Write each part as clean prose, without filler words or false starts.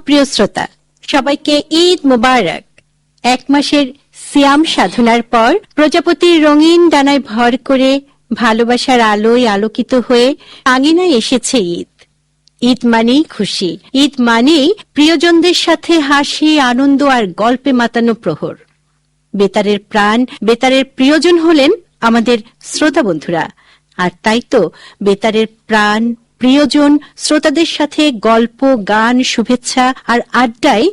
সুপ্রিয় শ্রোতা, সবাইকে ঈদ মোবারক। এক মাসের সিয়াম সাধনার পর প্রজাপতির রঙিন ডানায় ভর করে ভালোবাসার আলোয় আলোকিত হয়ে আঙিনায় এসেছে ঈদ। ঈদ মানেই খুশি, ঈদ মানেই প্রিয়জনদের সাথে হাসি, আনন্দ আর গল্পে মাতানো প্রহর। বেতারের প্রাণ, বেতারের প্রিয়জন হলেন আমাদের শ্রোতা বন্ধুরা। আর তাই তো বেতারের প্রাণ, প্রিয়জন শ্রোতাদের সাথে গল্প, গান, শুভেচ্ছা আর আড্ডায়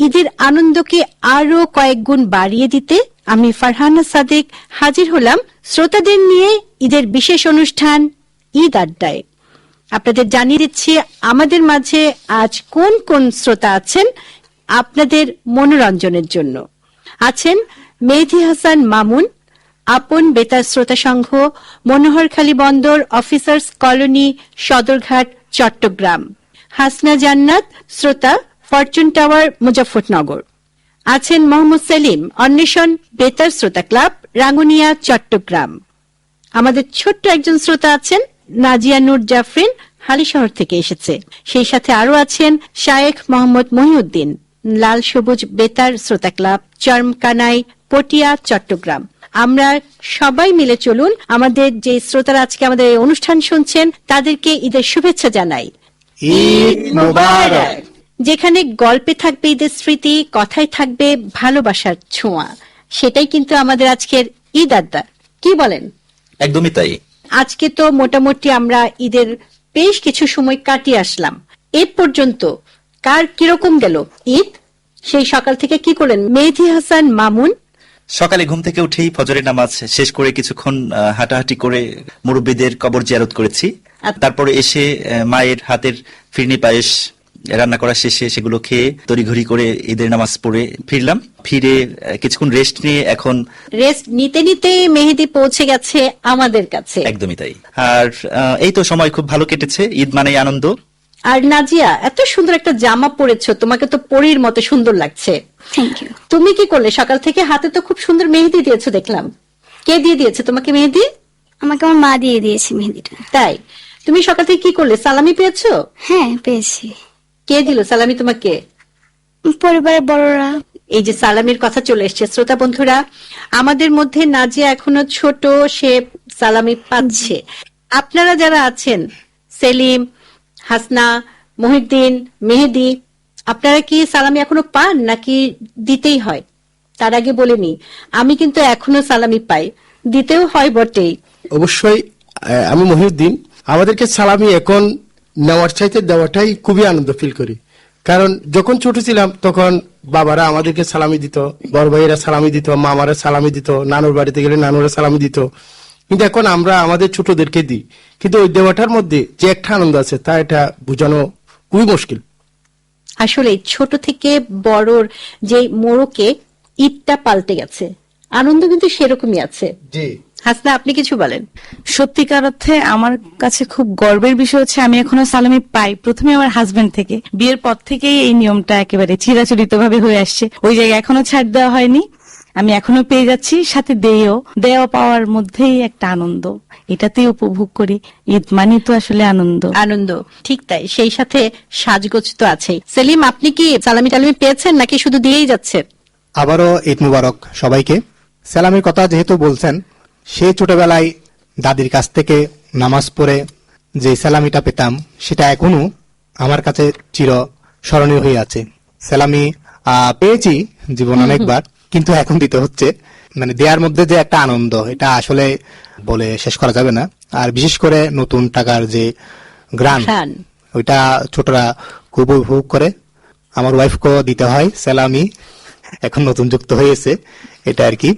ঈদের আনন্দকে আরো কয়েক গুণ বাড়িয়ে দিতে আমি ফারহানা সাদেক হাজির হলাম শ্রোতাদের নিয়ে ঈদের বিশেষ অনুষ্ঠান ঈদ আড্ডায়। আপনাদের জানিয়ে দিচ্ছি আমাদের মাঝে আজ কোন কোন শ্রোতা আছেন আপনাদের মনোরঞ্জনের জন্য। আছেন মেহেদী হাসান মামুন, আপন বেতার শ্রোতা সংঘ, মনোহরখালী বন্দর অফিসার্স কলোনি, সদরঘাট, চট্টগ্রাম। হাসনা জান্নাত, শ্রোতা, ফরচুন টাওয়ার, মুজফ্ফরনগর। আছেন মোহাম্মদ সেলিম, অন্বেষণ বেতার শ্রোতা ক্লাব, রাঙ্গুনিয়া, চট্টগ্রাম। আমাদের ছোট্ট একজন শ্রোতা আছেন নাজিয়া নূর জাফরিন, হালিশহর থেকে এসেছে। সেই সাথে আরো আছেন শায়েখ মোহাম্মদ মহিউদ্দিন, লাল সবুজ বেতার শ্রোতা ক্লাব, চরমকানাই, পটিয়া, চট্টগ্রাম। আমরা সবাই মিলে চলুন আমাদের যে শ্রোতারা আজকে আমাদের এই অনুষ্ঠান শুনছেন তাদেরকে ঈদের শুভেচ্ছা জানাই। ঈদ মোবারক। যেখানে গল্পে থাকবে ঈদের স্মৃতি, কথায় থাকবে ভালোবাসার ছোঁয়া, সেটাই কিন্তু আমাদের আজকের ঈদ আড্ডা। কি বলেন? একদমই তাই। আজকে তো মোটামুটি আমরা ঈদের বেশ কিছু সময় কাটিয়ে আসলাম। এ পর্যন্ত কার কিরকম গেল ঈদ? সেই সকাল থেকে কি করলেন? মেহেদী হাসান মামুন। সকালে ঘুম থেকে উঠেই ফজরের নামাজ শেষ করে কিছুক্ষণ হাঁটাহাঁটি করে মুরব্বীদের কবর জিয়ারত করেছি। তারপরে এসে মায়ের হাতের ফিরনি পায়েস রান্না করা শেষে সেগুলো খেয়ে তড়িঘড়ি করে ঈদের নামাজ পড়ে ফিরলাম। ফিরে কিছুক্ষণ রেস্ট নিয়ে এখন রেস্ট নিতে নিতে মেহেদী পৌঁছে গেছে আমাদের কাছে। একদমই তাই। আর এই তো সময় খুব ভালো কেটেছে। ঈদ মানেই আনন্দ। আর নাজিয়া, এত সুন্দর একটা জামা পরেছো, তোমাকে তো পরীর মতো সুন্দর লাগছে। Thank you. তুমি কি করলে? সকাল থেকে হাতে তো খুব সুন্দর মেহেদি দিয়েছো দেখলাম। কে দিয়ে দিয়েছে তোমাকে মেহেদি? আমাকে আমার মা দিয়ে দিয়েছে মেহেদিটা। তাই? তুমি সকাল থেকে কি করলে? সালামি পেয়েছো? হ্যাঁ, পেয়েছি। কে দিল সালামি তোমাকে? পরিবারের বড়রা। এই যে সালামির কথা চলে এসছে, শ্রোতা বন্ধুরা, আমাদের মধ্যে নাজিয়া এখনো ছোট, সে সালামি পাচ্ছে। আপনারা যারা আছেন, সেলিম, হাসনা, মহিউদ্দিন, মেহেদি, আপনারা কি সালামি এখনো পান নাকি দিতেই হয়? তার আগে বলে নি, আমি কিন্তু এখনো সালামি পাই, দিতেও হয় বটেই। অবশ্যই। আমি মহিউদ্দিন। আমাদেরকে সালামি এখন নেওয়ার চাইতে দেওয়াটাই খুবই আনন্দ ফিল করি। কারণ যখন ছোট ছিলাম তখন বাবারা আমাদেরকে সালামি দিত, বড় ভাইয়েরা সালামি দিত, মামারা সালামি দিত, নানুর বাড়িতে গেলে নানুরা সালামি দিত। কিন্তু এখন আমরা আমাদের ছোটদেরকে দিই, কিন্তু ওই দেওয়াটার মধ্যে যে একটা আনন্দ আছে তা এটা বোঝানো খুবই মুশকিল। আসলে ছোট থেকে বড়র যে মোড়কে ঈদটা পাল্টে গেছে, আনন্দ কিন্তু সেরকমই আছে। জি হাসনা, আপনি কিছু বলেন। সত্যিকার অর্থে আমার কাছে খুব গর্বের বিষয় হচ্ছে আমি এখনো সালামি পাই প্রথমে আমার হাজবেন্ড থেকে। বিয়ের পর থেকেই এই নিয়মটা একেবারে চিরাচরিত ভাবে হয়ে আসছে, ওই জায়গায় এখনো ছাড় দেওয়া হয়নি, আমি এখনো পেয়ে যাচ্ছি, সাথে দেওয়া পাওয়ার মধ্যেই একটা আনন্দ, এটাতেই উপভোগ করি। ঈদ মানে তো আসলে আনন্দ। আনন্দ, ঠিক তাই। সেই সাথে সাজগোজ তো আছেই। সেলিম, আপনি কি সালামি টালামি পেয়েছেন নাকি শুধু দিয়েই যাচ্ছেন? আবারও ঈদ মুবারক সবাইকে। সালামের কথা যেহেতু বলছেন, সেই ছোটবেলায় দাদির কাছ থেকে নামাজ পড়ে যে সালামিটা পেতাম সেটা এখনো আমার কাছে চির স্মরণীয় হয়ে আছে। সালামি পেয়েছি জীবন অনেকবার, কিন্তু এখন দিতে হচ্ছে। মানে দেওয়ার মধ্যে যে একটা আনন্দ, এটা আসলে বলে শেষ করা যাবে না। আর বিশেষ করে নতুন টাকার যে গ্রান, ওইটা ছোটরা খুব উপভোগ করে। আমার ওয়াইফকেও দিতে হয় সালামি, এখন নতুন যুক্ত হয়েছে, এটা আর কি।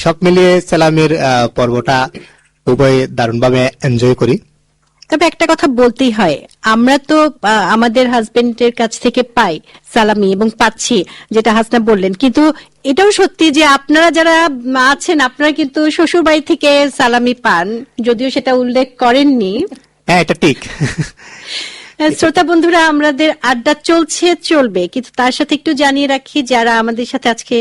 সব মিলিয়ে সালামের পর্বটা খুবই দারুণভাবে এনজয় করি। তবে একটা কথা বলতেই হয়, আমরা তো আমাদের হাজবেন্ডের কাছ থেকে পাই সালামি এবং পাচ্ছি, যেটা হাসনা বললেন। কিন্তু এটাও সত্যি যে আপনারা যারা আছেন আপনারা কিন্তু শ্বশুর বাড়ি থেকে সালামি পান, যদিও সেটা উল্লেখ করেননি। হ্যাঁ, এটা ঠিক। শ্রোতা বন্ধুরা, আমাদের আড্ডা চলবে, কিন্তু তার সাথে একটু জানিয়ে রাখি, যারা আমাদের সাথে আজকে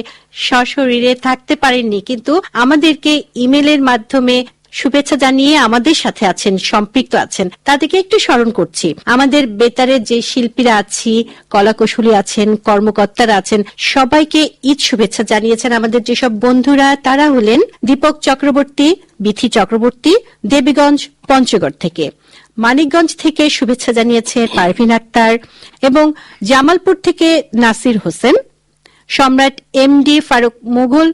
সশরীরে থাকতে পারেননি কিন্তু আমাদেরকে ইমেলের মাধ্যমে শুভেচ্ছা জানিয়ে আমাদের সাথে আছেন, সম্পৃক্ত আছেন, তাদেরকে একটু স্মরণ করছি। আমাদের বেতারের যে শিল্পীরা আছি, কলাকুশলী আছেন, কর্মকর্তারা আছেন, সবাইকে ঈদ শুভেচ্ছা জানিয়েছেন আমাদের যেসব বন্ধুরা। তারা হলেন দীপক চক্রবর্তী, বিথি চক্রবর্তী, দেবীগঞ্জ পঞ্চগড় থেকে। মানিকগঞ্জ থেকে শুভেচ্ছা জানিয়েছে পারভিন আক্তার, এবং জামালপুর থেকে নাসির হোসেন। সম্রাট এমডি ফারুক মুঘল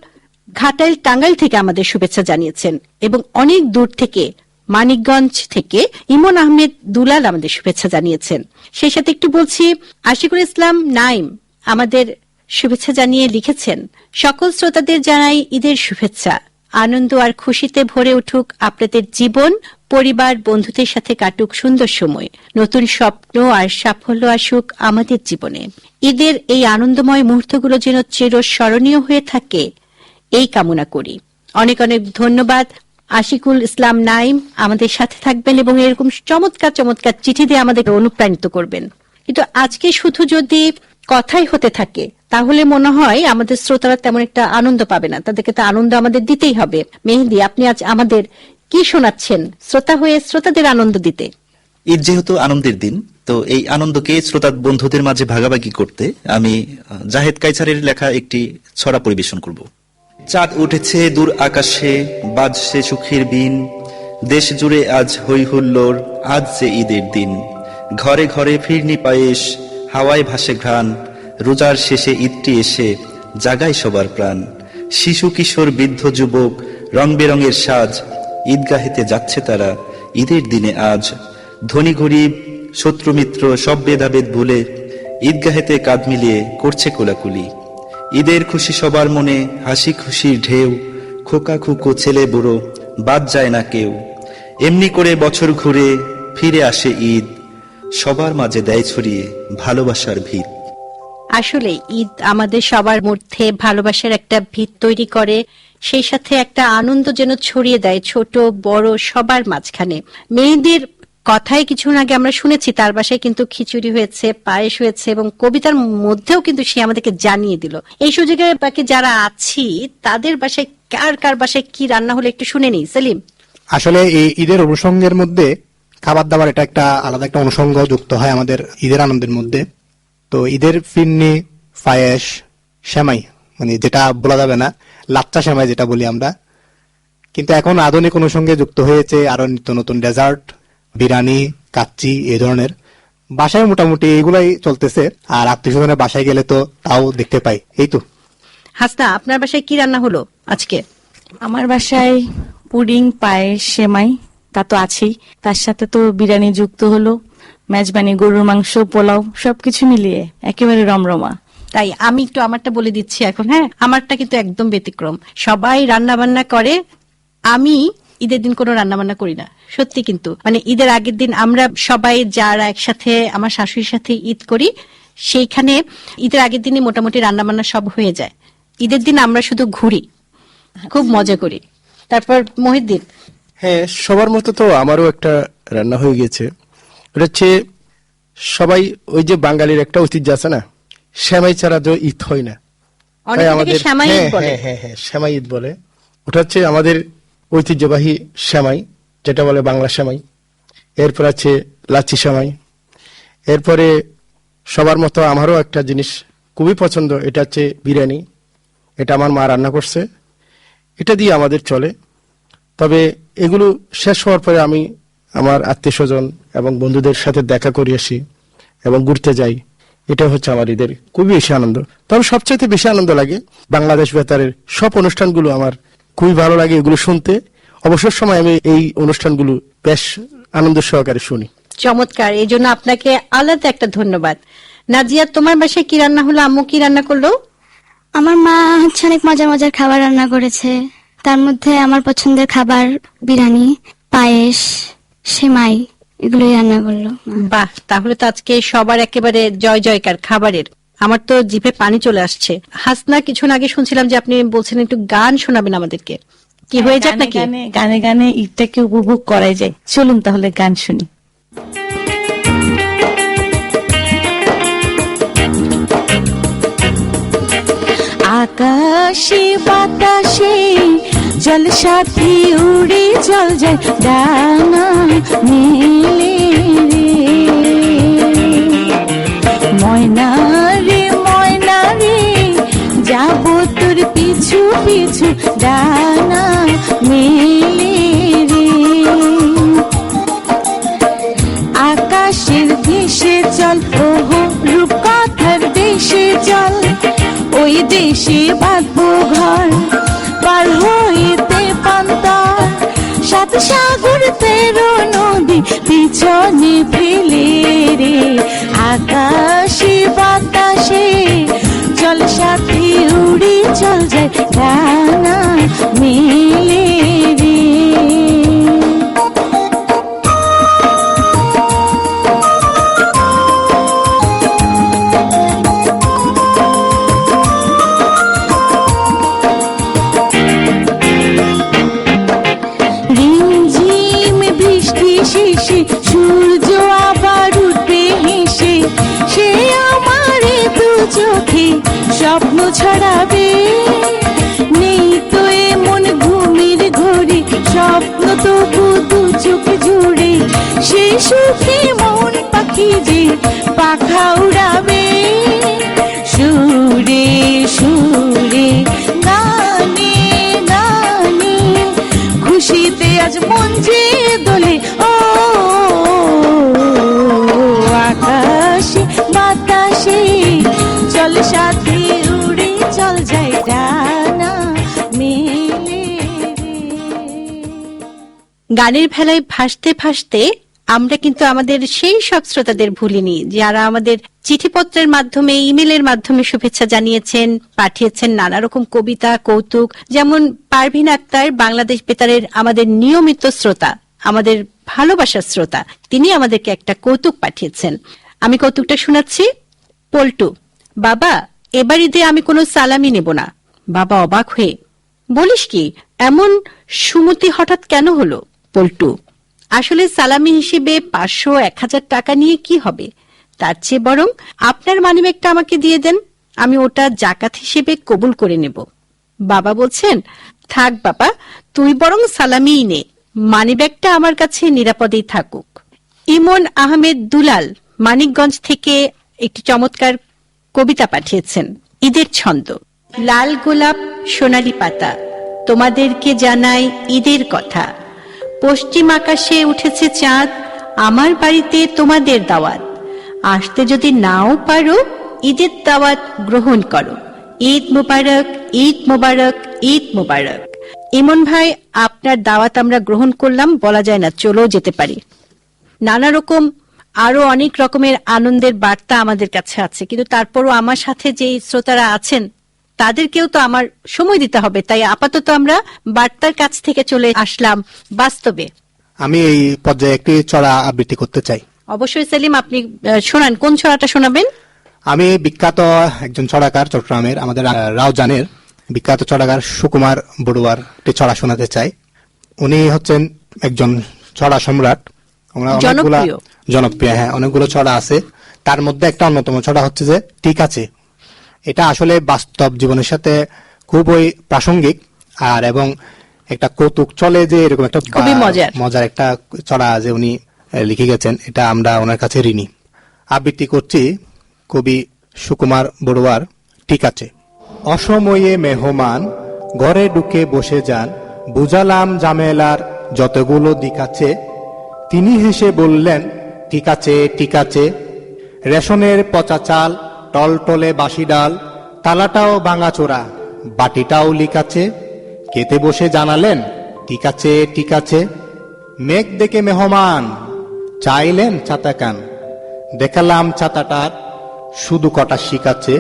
ঘাটাইল টাঙ্গাইল থেকে আমাদের শুভেচ্ছা জানিয়েছেন, এবং অনেক দূর থেকে মানিকগঞ্জ থেকে ইমন আহমেদ দুলাল আমাদের শুভেচ্ছা জানিয়েছেন। সেই সাথে একটু বলছি, আশিকুল ইসলাম নাইম আমাদের শুভেচ্ছা জানিয়ে লিখেছেন, সকল শ্রোতাদের জানাই ঈদের শুভেচ্ছা। আনন্দ আর খুশিতে ভরে উঠুক আপনাদের জীবন, পরিবার বন্ধুদের সাথে কাটুক সুন্দর সময়, নতুন স্বপ্ন আর সাফল্য আসুক আমাদের জীবনে। ঈদের এই আনন্দময় মুহূর্তগুলো যেন চিরস্মরণীয় হয়ে থাকে, এই কামনা করি। অনেক অনেক ধন্যবাদ। আশিকুল ইসলাম নাইম আমাদের সাথে থাকবেন এবং এরকম চমৎকার চমৎকার চিঠি দিয়ে আমাদের অনুপ্রাণিত করবেন। কিন্তু আজকে শুধু যদি কথাই হতে থাকে তাহলে মনে হয় আমাদের শ্রোতারা তেমন একটা আনন্দ পাবে না, তাদেরকে তো আনন্দ আমাদের দিতেই হবে। মেহেদী, আপনি আজ আমাদের কি শোনাচ্ছেন শ্রোতা হয়ে শ্রোতাদের আনন্দ দিতে? ঈদ যেহেতু আনন্দের দিন, তো এই আনন্দকে শ্রোতা বন্ধুদের মাঝে ভাগাভাগি করতে আমি জাহেদ কাইসারের লেখা একটি ছড়া পরিবেশন করব। চাঁদ উঠেছে দূর আকাশে, বাজছে সুখের বিন, দেশ জুড়ে আজ হই হুল্লোড়, আজ যে ঈদের দিন। ঘরে ঘরে ফিরনি পায়েস, হাওয়ায় ভাসে ঘ্রাণ, রোজার শেষে ঈদটি এসে জাগায় সবার প্রাণ। শিশু কিশোর বৃদ্ধ যুবক রং বেরঙের সাজ, ঈদগাহেতে যাচ্ছে তারা ঈদের দিনে আজ। ধনী গরিব শত্রু মিত্র সব ভেদাভেদ ভুলে ঈদগাহেতে কাঁধ মিলিয়ে করছে কোলাকুলি। ঈদের খুশি সবার মনে, হাসি খুশির ঢেউ, খোকা খুকো ছেলে বুড়ো বাদ যায় না কেউ। এমনি করে বছর ঘুরে ফিরে আসে ঈদ, সবার মাঝে দেয় ছড়িয়ে ভালোবাসার ভিত। আসলে ঈদ আমাদের সবার মধ্যে ভালোবাসার একটা ভিত তৈরি করে, সেই সাথে একটা আনন্দ যেন ছড়িয়ে দেয় ছোট বড় সবার মাঝখানে। মেহেদীর কথায় কিছুক্ষণ আগে আমরা শুনেছি তার বাসায় কিন্তু খিচুড়ি হয়েছে, পায়েস হয়েছে, এবং কবিতার মধ্যেও কিন্তু সে আমাদেরকে জানিয়ে দিল। এই সুযোগে বাকি যারা আছি তাদের বাসায় কার কার বাসায় কি রান্না হলো একটু শুনে নিই। সেলিম, আসলে এই ঈদের অনুষঙ্গের মধ্যে খাবার দাবার এটা একটা আলাদা একটা অনুষঙ্গ যুক্ত হয় আমাদের ঈদের আনন্দের মধ্যে। তো ঈদের ফিরনি, পায়েস, সেমাই, মানে যেটা বলা যাবে না, লাচ্চা সেমাই যেটা বলি আমরা, কিন্তু এখন আধুনিক অনুষঙ্গে যুক্ত হয়েছে আরো নিত্য নতুন ডেজার্ট, বিরিয়ানি, কাচ্চি, এই ধরনের। বাসায় মোটামুটি এগুলাই চলতেছে, আর আত্মীয় স্বজনের বাসায় গেলে তো তাও দেখতে পাই। এই তো। হাসনা, আপনার বাসায় কি রান্না হলো আজকে? আমার বাসায় পুডিং, পায়েস, সেমাই তা তো আছেই, তার সাথে তো বিরিয়ানি যুক্ত হলো, মেজবানি, গরুর মাংস, পোলাও, সবকিছু মিলিয়ে একেবারে রমরমা। তাই আমি একটু আমারটা বলে দিচ্ছি এখন। হ্যাঁ, আমারটা কিন্তু একদম ব্যতিক্রম। সবাই রান্না বান্না করে, আমি ঈদের দিন কোনো রান্না বান্না করি না। সত্যি, কিন্তু মানে ঈদের আগের দিন আমরা সবাই যারা একসাথে আমার শাশুড়ির সাথে ঈদ করি, সেইখানে ঈদের আগের দিনই মোটামুটি রান্না বান্না সব হয়ে যায়। ঈদের দিন আমরা শুধু ঘুরি, খুব মজা করি। তারপর মহিউদ্দিন। হ্যাঁ, সবার মতো তো আমারও একটা রান্না হয়ে গেছে। এটা হচ্ছে সবাই ওই যে বাঙালির একটা ঐতিহ্য আছে না, সেমাই ছাড়া তো ঈদ হয় না। অনেকে তাই এটাকে আমাদের সেমাই ঈদ বলে। হ্যাঁ সেমাই ঈদ বলে। ওটা হচ্ছে আমাদের ঐতিহ্যবাহী সেমাই, যেটা বলে বাংলা সেমাই। এরপর আছে লাচ্ছি সেমাই। এরপরে সবার মতো আমারও একটা জিনিস খুবই পছন্দ, এটা হচ্ছে বিরিয়ানি। এটা আমার মা রান্না করছে, এটা দিয়ে আমাদের চলে। তবে এগুলো শেষ হওয়ার পরে আমি আমার আত্মীয় স্বজন এবং বন্ধুদের সাথে দেখা করে আসি এবং ঘুরতে যাই। এটা হচ্ছে আমার ঈদের খুবই বেশি আনন্দ। তবে সবচাইতে বেশি আনন্দ লাগে বাংলাদেশ বেতারের সব অনুষ্ঠানগুলো আমার খুবই ভালো লাগে এগুলো শুনতে। অবসর সময় আমি এই অনুষ্ঠানগুলো বেশ আনন্দ সহকারে শুনি। চমৎকার, এই জন্য আপনাকে আলাদা একটা ধন্যবাদ। নাজিয়া, তোমার বাসায় কি রান্না হলো? আম্মু কি রান্না করলো? আমার মা হচ্ছে অনেক মজার মজার খাবার রান্না করেছে। তার মধ্যে আমার পছন্দের খাবার বিরিয়ানি, পায়েস, সেমাই, এগুলোই রান্না করলো। বাহ, তাহলে তো আজকে সবার একেবারে জয় জয়কার খাবারের। আমার তো জিভে পানি চলে আসছে। হাসনা, কিছুক্ষণ আগে শুনছিলাম যে আপনি বলছেন একটু গান শোনাবেন আমাদেরকে, কি হয়ে যাক নাকি? গানে গানে ঈদটাকে উপভোগ করাই যায়। চলুন তাহলে গান শুনি। আকাশে বাতাসে চল সাথী উড়ে চল যায় ডানা মেলে রে, ময়না রে ময়না রে যাব তোর পিছু পিছু ডানা মেলে রে। আকাশের দেশে চল ওহো রূপকথার দেশে চল, ওই দেশে বাঁধবো ঘর পার হইতে পান্তার, সাত সাগর 13 নদী পিছনে ফেলে রে, আকাশে বাতাসে চল সাথী উড়ে চল যায় ডানা মেলে রে। রিমঝিম বৃষ্টি শেষে সূর্য আবার উঠবে হেসে, সে আমারে দু চোখে স্বপ্ন ছড়াবে, নেই তো এমন ঘুমের ঘরে স্বপ্ন তবু দু চোখ জুড়ে, সেই সুখে মন পাখি যে পাখা উড়াবে, সুরে সুরে গানে গানে খুশিতে আজ মন যে দোলে, ও আকাশে বাতাসে চল সাথী উড়ে চল যায় ডানা মেলে রে। গানের ভেলায় ভাসতে ভাসতে আমরা কিন্তু আমাদের সেই সব শ্রোতাদের ভুলিনি যারা আমাদের চিঠিপত্রের মাধ্যমে ইমেলের মাধ্যমে শুভেচ্ছা জানিয়েছেন, পাঠিয়েছেন নানা রকম কবিতা কৌতুক। যেমন পারভিন আক্তার বাংলাদেশ বেতারের আমাদের নিয়মিত শ্রোতা, আমাদের ভালোবাসার শ্রোতা, তিনি আমাদেরকে একটা কৌতুক পাঠিয়েছেন। আমি কৌতুকটা শোনাচ্ছি। পল্টু: বাবা, এবার ঈদে আমি কোনো সালামি নেব না। বাবা অবাক হয়ে: বলিস কি, এমন সুমতি হঠাৎ কেন হলো? পল্টু: আসলে সালামি হিসেবে 500-1000 টাকা নিয়ে কি হবে, তার চেয়ে বরং আপনার মানিব্যাগটা আমাকে দিয়ে দেন, আমি ওটা জাকাত হিসেবে কবুল করে নেব। বাবা বলছেন, থাক বাবা, তুই বরং সালামিই নে, মানিব্যাগটা আমার কাছে নিরাপদেই থাকুক। ইমন আহমেদ দুলাল মানিকগঞ্জ থেকে একটি চমৎকার কবিতা পাঠিয়েছেন। ঈদের ছন্দ: লাল গোলাপ সোনালী পাতা, তোমাদেরকে জানাই ঈদের কথা, পশ্চিম আকাশে উঠেছে চাঁদ, আমার বাড়িতে তোমাদের দাওয়াত, আসতে যদি নাও পারো ঈদের দাওয়াত গ্রহণ করো, ঈদ মোবারক ঈদ মোবারক ঈদ মোবারক। ইমন ভাই, আপনার দাওয়াত আমরা গ্রহণ করলাম, বলা যায় না চলেও যেতে পারি। নানা রকম আরো অনেক রকমের আনন্দের বার্তা আমাদের কাছে আছে, কিন্তু তারপরও আমার সাথে যে শ্রোতারা আছেন তাদেরকেও তো আমার সময় দিতে হবে, তাই আপাতত আমরা বার্তার কাছ থেকে চলে আসলাম বাস্তবে। আমি এই পর্যায়ে একটি ছড়া আবৃত্তি করতে চাই। অবশ্যই সেলিম, আপনি শোনান। কোন ছড়াটা শোনাবেন? আমি বিখ্যাত একজন ছড়াকার, চট্টগ্রামের আমাদের রাউজানের বিখ্যাত ছড়াকার সুকুমার বড়ুয়ার একটি ছড়া শোনাতে চাই। উনি হচ্ছেন একজন ছড়া সম্রাট, জনপ্রিয়। হ্যাঁ, অনেকগুলো ছড়া আছে, তার মধ্যে একটা অন্যতম ছড়া হচ্ছে যে ঠিক আছে। এটা আসলে বাস্তব জীবনের সাথে খুবই প্রাসঙ্গিক, আর এবং একটা কৌতুক চলে যে এরকম একটা খুবই মজার একটা ছড়া যে উনি লিখে গেছেন, এটা আমরা ওনার কাছে ঋণী। আবৃত্তি করছি কবি সুকুমার বড়ুয়ার ঠিক আছে। অসময়ে মেহমান ঘরে ঢুকে বসে যান, বুঝালাম জামেলার যতগুলো দিক আছে, তিনি হেসে বললেন ঠিক আছে ঠিক আছে। রেশনের পচা চাল, টলটলে বাসি ডাল, তালাটাও ভাঙাচোরা, বাটিটাও লিক আছে, খেতে বসে জানালেন ঠিক আছে ঠিক আছে। মেঘ দেখে মেহমান চাইলেন ছাতা কান, দেখালাম ছাতাটার শুধু কটা শিক আছে,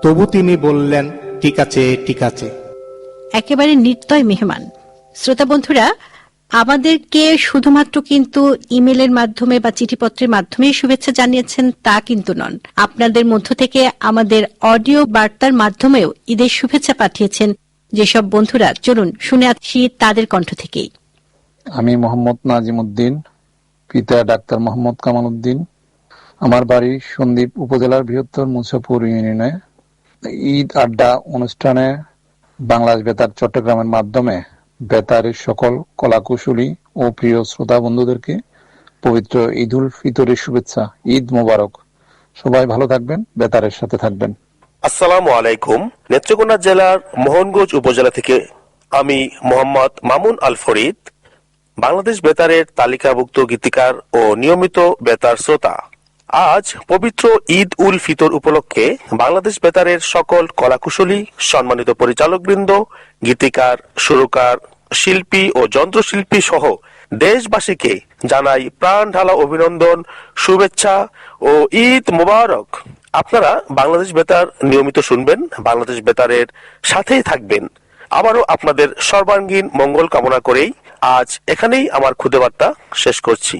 তবু তিনি বললেন ঠিক আছে ঠিক আছে। একেবারে নির্দয় মেহমান। শ্রোতা বন্ধুরা, আমাদেরকে শুধুমাত্র কিন্তু ইমেলের মাধ্যমে বা চিঠিপত্রের মাধ্যমে শুভেচ্ছা জানিয়েছেন তা কিন্তু নন, আপনাদের মধ্য থেকে আমাদের অডিও বার্তার মাধ্যমেও ঈদের শুভেচ্ছা পাঠিয়েছেন যেসব বন্ধুরা। চলুন শুনে আসি তাদের কণ্ঠ থেকেই। আমি মোহাম্মদ নাজিম উদ্দিন, পিতা ডাক্তার মোহাম্মদ কামাল উদ্দিন। আমার বাড়ি সন্দ্বীপ উপজেলার বৃহত্তর মুসাপুর ইউনিয়নে। ঈদ আড্ডা অনুষ্ঠানে বাংলাদেশ বেতার চট্টগ্রামের মাধ্যমে বেতারের সকল কলাকুশলী ও প্রিয় শ্রোতা বন্ধুদেরকে পবিত্র ঈদ উল ফিতরের শুভেচ্ছা। ঈদ মোবারক। সবাই ভালো থাকবেন, বেতারের সাথে থাকবেন। আসসালামু আলাইকুম। নেত্রকোনা জেলার মোহনগঞ্জ উপজেলা থেকে আমি মোহাম্মদ মামুন আল ফরিদ, বাংলাদেশ বেতারের তালিকাভুক্ত গীতিকার ও নিয়মিত বেতার শ্রোতা। আজ পবিত্র ঈদ উল ফিতর উপলক্ষে বাংলাদেশ বেতারের সকল কলাকুশলী, সম্মানিত পরিচালকবৃন্দ, গীতিকার, সুরকার, শিল্পী ও যন্ত্রশিল্পী সহ দেশবাসীকে জানাই প্রাণ ঢালা অভিনন্দন, শুভেচ্ছা ও ঈদ মোবারক। আপনারা বাংলাদেশ বেতার নিয়মিত শুনবেন, বাংলাদেশ বেতারের সাথেই থাকবেন। আবারও আপনাদের সর্বাঙ্গীন মঙ্গল কামনা করেই আজ এখানেই আমার খুদে বার্তা শেষ করছি।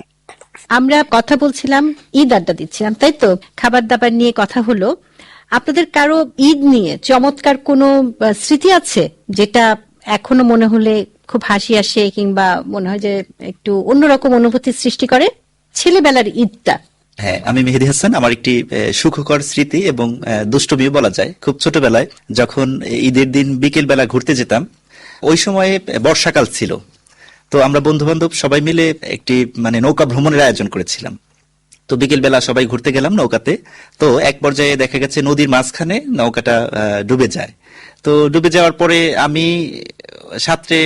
আমরা কথা বলছিলাম, ঈদ আড্ডা দিচ্ছিলাম, তাই তো? খাবার দাবার নিয়ে কথা হলো। আপনাদের কারো ঈদ নিয়ে চমৎকার কোনো স্মৃতি আছে যেটা এখনো মনে হলে খুব হাসি আসে কিংবা মনে হয় যে একটু অন্যরকম অনুভূতির সৃষ্টি করে? ছেলেবেলার ঈদটা। হ্যাঁ, আমি মেহেদী হাসান। আমার একটি সুখকর স্মৃতি এবং দুষ্টমিও বলা যায়। খুব ছোটবেলায় যখন ঈদের দিন বিকেল বেলা ঘুরতে যেতাম, ওই সময়ে বর্ষাকাল ছিল, তো আমরা বন্ধু বান্ধব সবাই মিলে একটি নৌকা ভ্রমণের আয়োজন করেছিলাম। তো বিকেল বেলা সবাই ঘুরতে গেলাম নৌকাতে। তো এক পর্যায়ে দেখা গেছে নদীর মাঝখানে নৌকাটা ডুবে যায়। তো ডুবে যাওয়ার পরে আমি সাঁতরে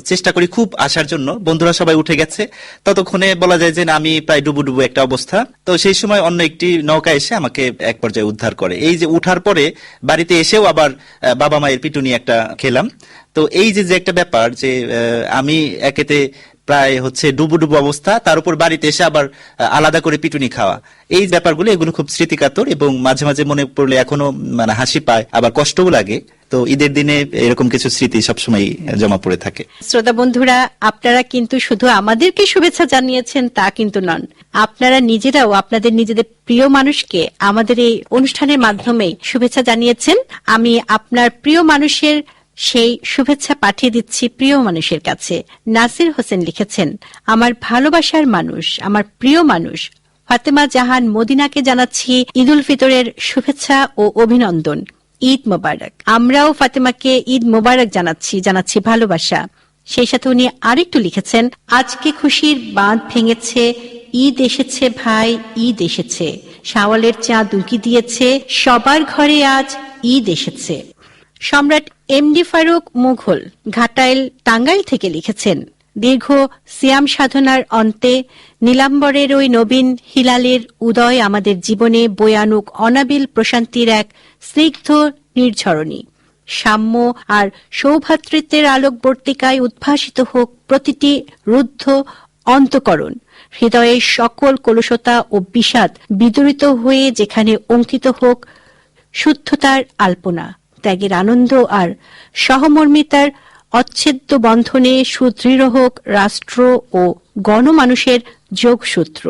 চেষ্টা করি খুব আসার জন্য, বন্ধুরা সবাই উঠে গেছে, ততক্ষণে বলা যায় যে আমি প্রায় ডুবু ডুবু একটা অবস্থা। তো সেই সময় অন্য একটি নৌকা এসে আমাকে এক পর্যায়ে উদ্ধার করে। এই যে উঠার পরে বাড়িতে এসেও আবার বাবা মায়ের পিটুনি একটা খেলাম। তো এই যে একটা ব্যাপার যে আমি একেতে প্রায় ডুবু ডুবু অবস্থা, তার উপর বাড়িতে এসে আবার আলাদা করে পিটুনি খাওয়া, এই ব্যাপারগুলো এগুলো খুব স্মৃতিকাতর এবং মাঝে মাঝে মনে পড়লে এখনো হাসি পায়, আবার কষ্টও লাগে। তো ঈদের দিনে এরকম কিছু স্মৃতি সবসময় জমা পড়ে থাকে। শ্রোতা বন্ধুরা, আপনারা কিন্তু শুধু আমাদেরকে শুভেচ্ছা জানিয়েছেন তা কিন্তু নন, আপনারা নিজেরাও আপনাদের নিজেদের প্রিয় মানুষকে আমাদের এই অনুষ্ঠানের মাধ্যমে শুভেচ্ছা জানিয়েছেন। আমি আপনার প্রিয় মানুষের সেই শুভেচ্ছা পাঠিয়ে দিচ্ছি প্রিয় মানুষের কাছে। নাসির হোসেন লিখেছেন, আমার ভালোবাসার মানুষ, আমার প্রিয় মানুষ ফাতেমা জাহান মদিনাকে জানাচ্ছি ঈদ উল ফিতরের শুভেচ্ছা ও অভিনন্দন। ঈদ মোবারক। আমরাও ফাতেমাকে ঈদ মোবারক জানাচ্ছি ভালোবাসা। সেই সাথে উনি আরেকটু লিখেছেন, আজকে খুশির বাঁধ ভেঙেছে, ঈদ এসেছে ভাই, ঈদ এসেছে, শাওয়ালের চাঁদ উঁকি দিয়েছে, সবার ঘরে আজ ঈদ এসেছে। সম্রাট এমডি ফারুক মুঘল ঘাটাইল টাঙ্গাইল থেকে লিখেছেন, দীর্ঘ সিয়াম সাধনার অন্তে নীলাম্বরের ওই নবীন হিলালের উদয় আমাদের জীবনে বয়ে আনুক অনাবিল প্রশান্তির এক স্নিগ্ধ নির্ঝরণী। সাম্য আর সৌভ্রাতৃত্বের আলোকবর্তিকায় উদ্ভাসিত হোক প্রতিটি রুদ্ধ অন্তকরণ, হৃদয়ের সকল কলুষতা ও বিষাদ বিদরিত হয়ে যেখানে অঙ্কিত হোক শুদ্ধতার আলপনা, ত্যাগের আনন্দ আর সহমর্মিতার অচ্ছেদ্য বন্ধনে সুদৃঢ় হোক রাষ্ট্র ও গণমানুষের যোগসূত্র।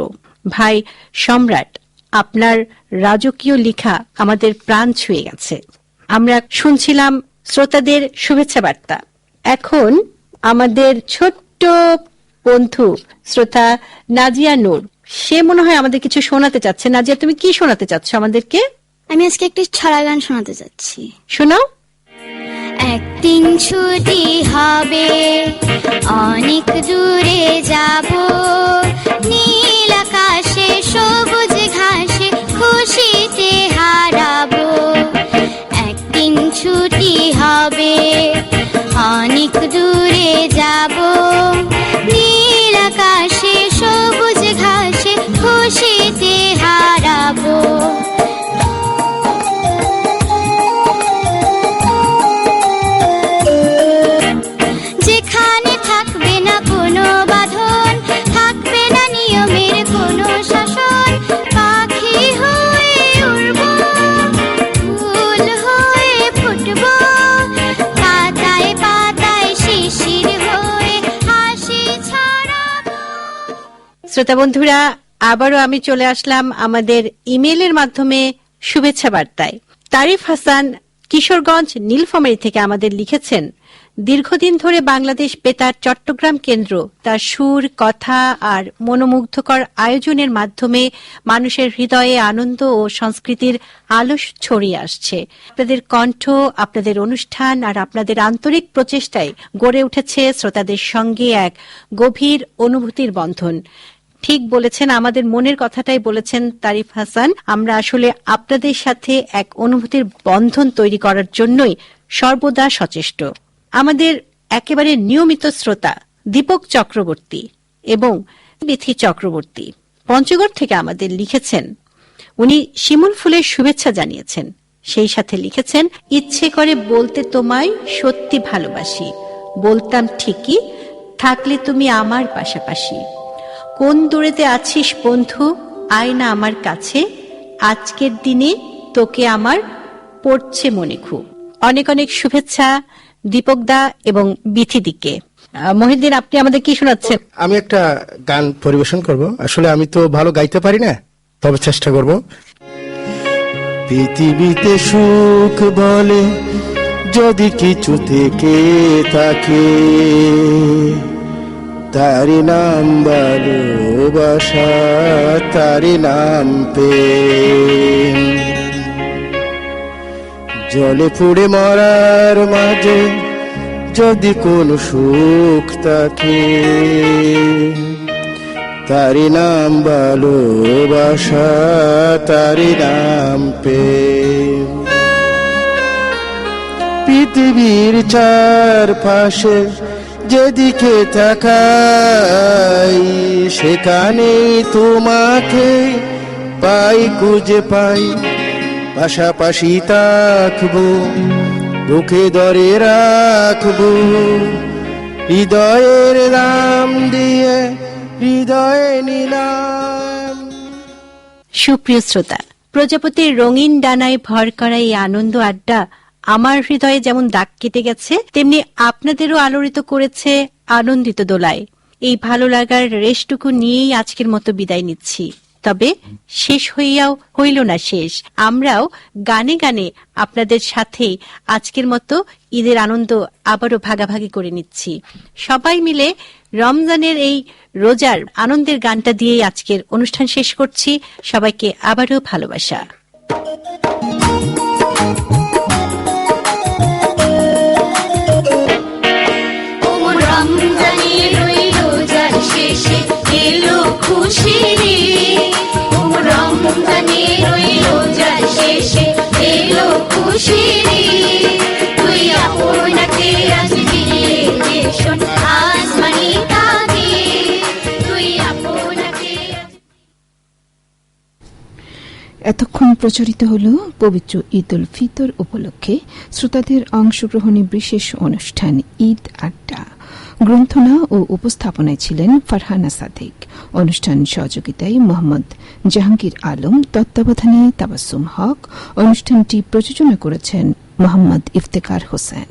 ভাই সম্রাট, আপনার রাজকীয় লেখা আমাদের প্রাণ ছুঁয়ে গেছে। আমরা শুনছিলাম শ্রোতাদের শুভেচ্ছা বার্তা। এখন আমাদের ছোট্ট বন্ধু শ্রোতা নাজিয়া নূর, সে মনে হয় আমাদের কিছু শোনাতে চাচ্ছে। নাজিয়া, তুমি কি শোনাতে চাচ্ছ আমাদেরকে? আমি আজকে একটি ছড়া গান শোনাতে যাচ্ছি। শোনাও। একদিন ছুটি হবে, অনেক দূরে যাব, নীল আকাশে সবুজ ঘাসে খুশিতে হারাবো। একদিন ছুটি হবে, অনেক দূরে যাব, নীল আকাশে সবুজ ঘাসে খুশিতে হারাবো। যেখানে থাকবে না কোনো বাঁধন, থাকবে না নিয়মের কোনো শাসন, পাখি হয়ে উড়ব, ফুল হয়ে ফুটব, পাতায় পাতায় শিশির হয়ে হাসি ছড়াবো। শ্রোতা বন্ধুরা, আবারও আমি চলে আসলাম আমাদের ইমেইলের মাধ্যমে শুভেচ্ছা বার্তায়। তারিফ হাসান কিশোরগঞ্জ নীলফামারী থেকে আমাদের লিখেছেন, দীর্ঘদিন ধরে বাংলাদেশ বেতার চট্টগ্রাম কেন্দ্র তার সুর, কথা আর মনোমুগ্ধকর আয়োজনের মাধ্যমে মানুষের হৃদয়ে আনন্দ ও সংস্কৃতির আলো ছড়িয়ে আসছে। আপনাদের কণ্ঠ, আপনাদের অনুষ্ঠান আর আপনাদের আন্তরিক প্রচেষ্টায় গড়ে উঠেছে শ্রোতাদের সঙ্গে এক গভীর অনুভূতির বন্ধন। ঠিক বলেছেন, আমাদের মনের কথাটাই বলেছেন তারিফ হাসান। আমরা আসলে আপনাদের সাথে এক অনুভূতির বন্ধন তৈরি করার জন্যই সর্বদা সচেষ্ট। আমাদের একেবারে নিয়মিত শ্রোতা দীপক চক্রবর্তী এবং বিথি চক্রবর্তী পঞ্চগড় থেকে আমাদের লিখেছেন। উনি শিমুল ফুলের শুভেচ্ছা জানিয়েছেন, সেই সাথে লিখেছেন, ইচ্ছে করে বলতে তোমায় সত্যি ভালোবাসি, বলতাম ঠিকই থাকলে তুমি আমার পাশাপাশি। কোন দূরেতে আছিস বন্ধু, আয় না আমার কাছে, আজকের দিনে তোকে আমার পড়ছে মনে খুব। অনেক অনেক শুভেচ্ছা দীপকদা এবং বিথিদিকে। মহিউদ্দিন, আপনি আমাদের কি শোনাচ্ছেন? আমি একটা গান পরিবেশন করব। আসলে আমি তো ভালো গাইতে পারি না, তবে চেষ্টা করব। পৃথিবীতে সুখ বলে যদি কিছু থেকে থাকে, তারি নাম ভালোবাসা, তারি নাম প্রেম। জলে পুড়ে মরার মাঝে যদি কোনো সুখ থাকে, তারি নাম ভালোবাসা, তারি নাম প্রেম। পৃথিবীর চারপাশে যেদিকে তাকাই, সেখানে তোমাকে পাই, খুঁজে পাই। পাশাপাশি থাকবো, বুকে ধরে রাখবো, হৃদয়ের নাম দিয়ে হৃদয়ে নিলাম। সুপ্রিয় শ্রোতা, প্রজাপতির রঙিন ডানায় ভর করা এই আনন্দ আড্ডা আমার হৃদয়ে যেমন দাগ কেটে গেছে, তেমনি আপনাদেরও আলোড়িত করেছে আনন্দিত দোলায়। এই ভালো লাগার রেশটুকু নিয়েই আজকের মতো বিদায় নিচ্ছি। তবে শেষ হইল না শেষ। আমরাও গানে গানে আপনাদের সাথে আজকের মতো ঈদের আনন্দ আবারও ভাগাভাগি করে নিচ্ছি। সবাই মিলে রমজানের এই রোজার আনন্দের গানটা দিয়েই আজকের অনুষ্ঠান শেষ করছি। সবাইকে আবারও ভালোবাসা। এতক্ষণ প্রচারিত হল পবিত্র ঈদ উল ফিতর উপলক্ষে শ্রোতাদের অংশগ্রহণে বিশেষ অনুষ্ঠান ঈদ আড্ডা। গ্রন্থনা ও উপস্থাপনায় ছিলেন ফারহানা সাদিক। অনুষ্ঠান সহযোগিতায় মোহাম্মদ জাহাঙ্গীর আলম, তত্ত্বাবধানে তাবাসসুম হক। অনুষ্ঠানটি প্রযোজনা করেছেন মোহাম্মদ ইফতেখার হোসেন।